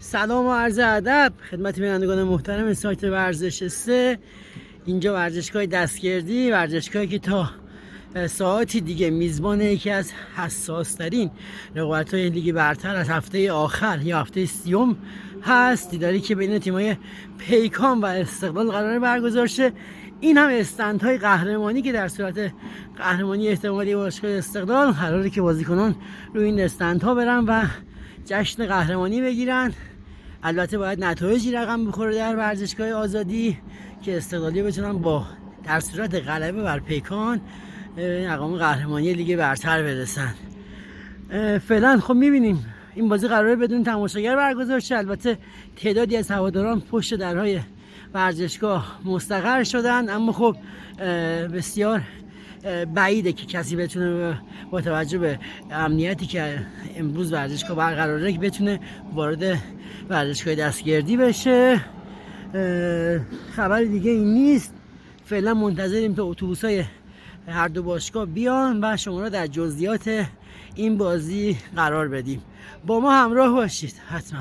سلام و عرض ادب خدمت بینندگان محترم سایت ورزش 3. اینجا ورزشگاه دستگردی، ورزشگاهی که تا ساعتی دیگه میزبان یکی از حساس ترین رقابت‌های لیگ برتر از هفته آخر یا هفته 30 هست. دیداری که بین تیم‌های پیکان و استقلال قرار برگزار شه. این هم استندهای قهرمانی که در صورت قهرمانی احتمالی باشگاه استقلال قراره که بازیکنان روی این استندها برن و جشن قهرمانی بگیرن. البته باید نتایجی رقم بخوره در ورزشگاه آزادی که استقلالی بتونن با در صورت غلبه بر پیکان مقام قهرمانی لیگ برتر برسن. فعلا خب میبینیم این بازی قراره بدون تماشاگر برگزار شه. البته تعدادی از هواداران پشت درهای ورزشگاه مستقر شدن، اما خب بسیار بعیده که کسی بتونه با توجه به امنیتی که امروز ورزشگاه برقراره که بتونه وارد ورزشگاه دستگردی بشه. خبر دیگه این نیست. فعلا منتظریم تا اتوبوس‌های هر دو باشگاه بیان و شما را در جزئیات این بازی قرار بدیم. با ما همراه باشید حتما.